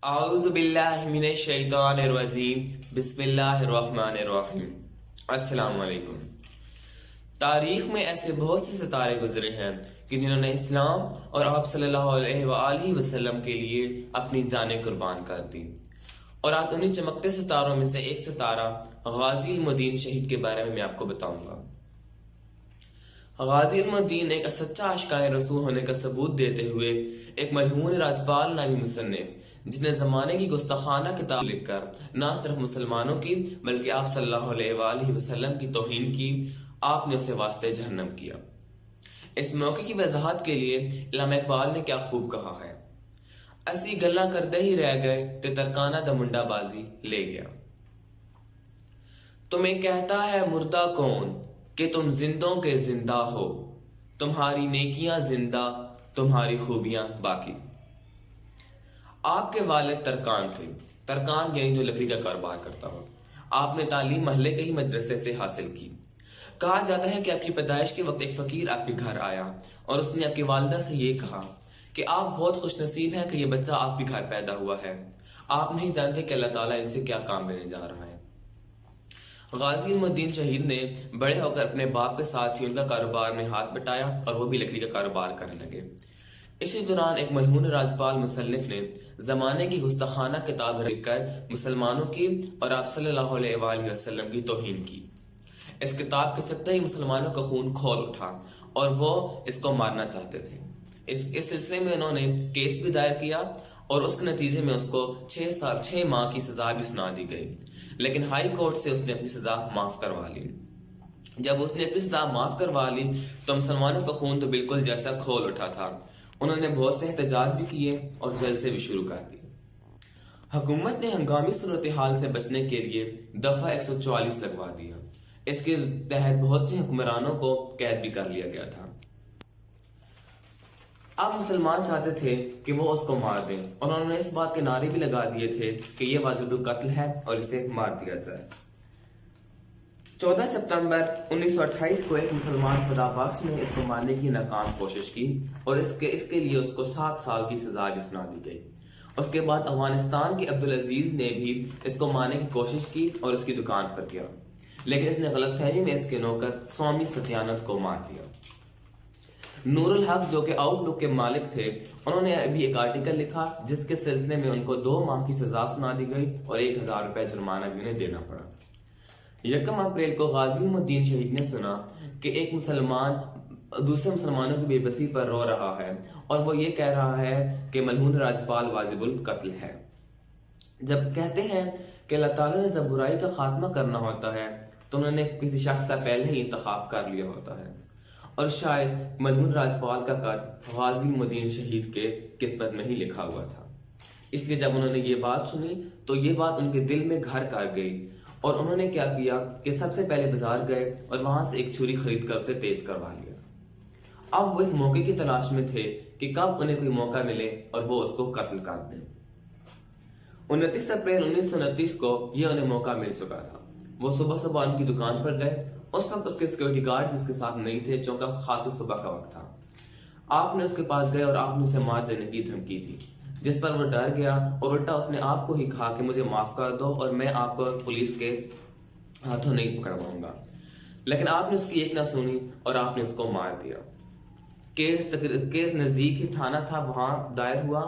اعوذ باللہ من الشیطان الرجیم بسم اللہ الرحمن الرحیم۔ السلام علیکم۔ تاریخ میں ایسے بہت سے ستارے گزرے ہیں کہ جنہوں نے اسلام اور آپ صلی اللہ علیہ وآلہ وسلم کے لیے اپنی جانیں قربان کر دی، اور آج انہی چمکتے ستاروں میں سے ایک ستارہ غازی المدین شہید کے بارے میں آپ کو بتاؤں گا۔ غازی المدین ایک سچا عاشقائے رسول ہونے کا ثبوت دیتے ہوئے ایک ملعون راجپال نامی مصنف، جس نے زمانے کی گستاخانہ کتاب لکھ کر نہ صرف مسلمانوں کی بلکہ آپ صلی اللہ علیہ وآلہ وسلم کی توہین کی، آپ نے اسے واسطے جہنم کیا۔ اس موقع کی وضاحت کے لیے علامہ اقبال نے کیا خوب کہا ہے: اسی گلاں کردے ہی رہ گئے تے ترکانہ دا منڈا بازی لے گیا۔ تمہیں کہتا ہے مردہ کون کہ تم زندوں کے زندہ ہو، تمہاری نیکیاں زندہ، تمہاری خوبیاں باقی۔ آپ کے والد ترکان تھے، ترکان یعنی جو لکڑی کا کاروبار کرتا ہو۔ آپ نے تعلیم محلے کے ہی مدرسے سے حاصل کی۔ کہا جاتا ہے کہ آپ کی پیدائش کے وقت ایک فقیر آپ کے گھر آیا اور اس نے آپ کی والدہ سے یہ کہا کہ آپ بہت خوش نصیب ہیں کہ یہ بچہ آپ کے گھر پیدا ہوا ہے، آپ نہیں جانتے کہ اللہ تعالیٰ ان سے کیا کام لینے جا رہا ہے۔ غازی المدین شہید نے بڑے ہو کر اپنے باپ کے ساتھ ہی ان کا کاروبار میں ہاتھ بٹایا اور وہ بھی لکڑی کا کاروبار کرنے لگے۔ اسی دوران ایک ملعون راجپال مصنف نے زمانے کی گستاخانہ کتاب لکھ کر مسلمانوں کی اور آپ صلی اللہ علیہ وآلہ وسلم کی توہین کی۔ اس کتاب کے چھپتے ہی مسلمانوں کا خون کھول اٹھا اور وہ اس کو مارنا چاہتے تھے۔ اس سلسلے میں انہوں نے کیس بھی دائر کیا اور اس کے نتیجے میں اس کو 6 ماہ کی سزا بھی سنا دی گئی، لیکن ہائی کورٹ سے اس نے اپنی سزا معاف کروا لی۔ جب اس نے اپنی سزا معاف کروا لی تو مسلمانوں کا خون تو بالکل جیسا کھول اٹھا تھا۔ انہوں نے بہت سے احتجاج بھی کیے اور جلسے بھی شروع کر دیے۔ حکومت نے ہنگامی صورتحال سے بچنے کے لیے دفعہ 144 لگوا دیا۔ اس کے تحت بہت سے حکمرانوں کو قید بھی کر لیا گیا تھا۔ اب مسلمان چاہتے تھے کہ وہ اس کو مار دیں، اور انہوں نے اس بات کے نعرے بھی لگا دیے تھے کہ یہ واجب القتل ہے اور اسے مار دیا جائے۔ 14 ستمبر 1928 کو ایک مسلمان خدا بخش نے اس کو مارنے کی ناکام کوشش کی اور اس کے لیے اس کو 7 سال کی سزا بھی سنا دی گئی۔ اس کے بعد افغانستان کے عبدالعزیز نے بھی اس کو مارنے کی کوشش کی اور اس کی دکان پر گیا، لیکن اس نے غلط فہمی میں اس کے نوکر سوامی ستیانند کو مار دیا۔ نور الحق جو کہ آؤٹ لک کے مالک تھے، انہوں نے ابھی ایک آرٹیکل لکھا جس کے سلسلے میں ان کو 2 ماہ کی سزا سنا دی گئی اور 1000 روپے جرمانہ بھی انہیں دینا پڑا۔ 1 اپریل کو غازی المدین شہید نے سنا کہ ایک مسلمان دوسرے مسلمانوں کی بے بسی پر رو رہا ہے اور وہ یہ کہہ رہا ہے کہ ملعون راجپال واجب القتل ہے۔ جب کہتے ہیں کہ اللہ تعالیٰ نے جب برائی کا خاتمہ کرنا ہوتا ہے تو انہوں نے کسی شخص کا پہلے ہی انتخاب کر لیا ہوتا ہے، اور شاید ملعون راجپال کا قتل غازی المدین شہید کے قسمت میں ہی لکھا ہوا تھا۔ اس لیے جب انہوں نے یہ بات سنی تو یہ بات ان کے دل میں گھر کر گئی، اور انہوں نے کیا کیا کہ سب سے پہلے بازار گئے اور وہاں سے ایک چھری خرید کر اسے تیز کروا لیا۔ اب وہ اس موقع کی تلاش میں تھے کہ کب انہیں کوئی موقع ملے اور وہ اس کو قتل کر دیں۔ 29 اپریل 1929 کو یہ انہیں موقع مل چکا تھا۔ وہ صبح ان کی دکان پر گئے۔ اس وقت اس کے سیکورٹی گارڈ بھی اس کے ساتھ نہیں تھے، چونکہ خاصی صبح کا وقت تھا۔ آپ نے اس کے پاس گئے اور آپ نے اسے مار دینے کی دھمکی دی، جس پر وہ ڈر گیا اور الٹا اس نے آپ کو ہی کہا کہ مجھے معاف کر دو اور میں آپ کو پولیس کے ہاتھوں نہیں پکڑواؤں گا، لیکن آپ نے اس کی ایک نہ سنی اور آپ نے اس کو مار دیا۔ کیس نزدیک ہی تھانہ تھا، وہاں دائر ہوا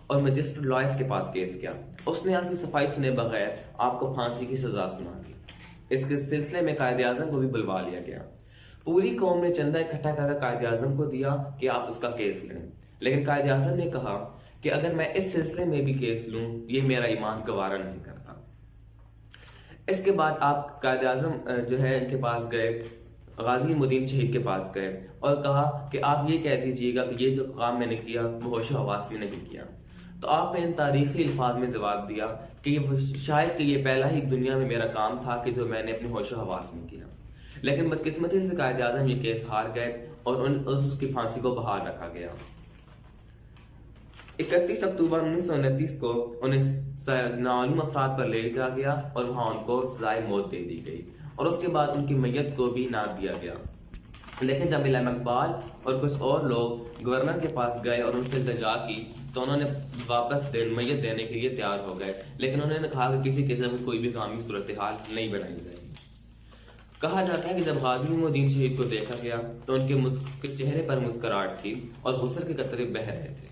اور مجسٹریٹ لائس کے پاس کیس کیا۔ اس نے آپ کی صفائی سنے بغیر آپ کو پھانسی کی سزا سنا دی۔ اس کے سلسلے میں قائد اعظم کو بھی بلوا لیا گیا۔ پوری قوم نے چندہ اکٹھا کر قائد اعظم کو دیا کہ آپ اس کا کیس لیں، لیکن قائد اعظم نے کہا کہ اگر میں اس سلسلے میں بھی کیس لوں یہ میرا ایمان گوارا نہیں کرتا۔ اس کے بعد آپ قائد اعظم جو ہے ان کے پاس گئے، غازی المدین شہید کے پاس گئے اور کہا کہ آپ یہ کہہ دیجئے گا کہ یہ جو کام میں نے کیا وہ ہوش و حواس سے نہیں کیا۔ تو آپ نے ان تاریخی الفاظ میں جواب دیا کہ شاید کہ یہ پہلا ہی دنیا میں میرا کام تھا کہ جو میں نے اپنے ہوش و حواس میں کیا، لیکن بدقسمتی سے قائد اعظم یہ کیس ہار گئے اور اس کی پھانسی کو بحال رکھا گیا۔ 31 اکتوبر 1929 کو انہیں ناعلوم افراد پر لے جا گیا اور وہاں ان کو سزائے موت دے دی گئی، اور اس کے بعد ان کی میت کو بھی نہ دیا گیا۔ لیکن جب علامہ اقبال اور کچھ اور لوگ گورنر کے پاس گئے اور ان سے التجا کی تو انہوں نے واپس میت دینے کے لیے تیار ہو گئے، لیکن انہوں نے کہا کہ کسی قسم کی کوئی بھی قومی صورتحال نہیں بنائی جائے گی۔ کہا جاتا ہے کہ جب غازی نعیم الدین شہید کو دیکھا گیا تو ان کے چہرے پر مسکراہٹ تھی اور غسل کے قطرے بہہ رہے تھے۔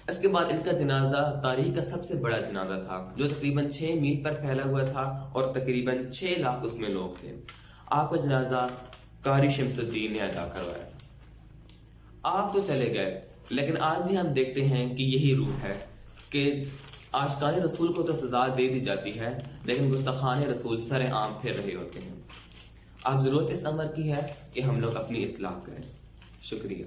اس کے بعد ان کا جنازہ تاریخ کا سب سے بڑا جنازہ تھا، جو تقریباً 6 میل پر پھیلا ہوا تھا اور تقریباً 6 لاکھ اس میں لوگ تھے۔ آپ کا جنازہ قاری شمس الدین نے ادا کروایا تھا۔ آپ تو چلے گئے، لیکن آج بھی ہم دیکھتے ہیں کہ یہی روح ہے کہ عاشقان رسول کو تو سزا دے دی جاتی ہے، لیکن گستاخان رسول سر عام پھر رہے ہوتے ہیں۔ اب ضرورت اس امر کی ہے کہ ہم لوگ اپنی اصلاح کریں۔ شکریہ۔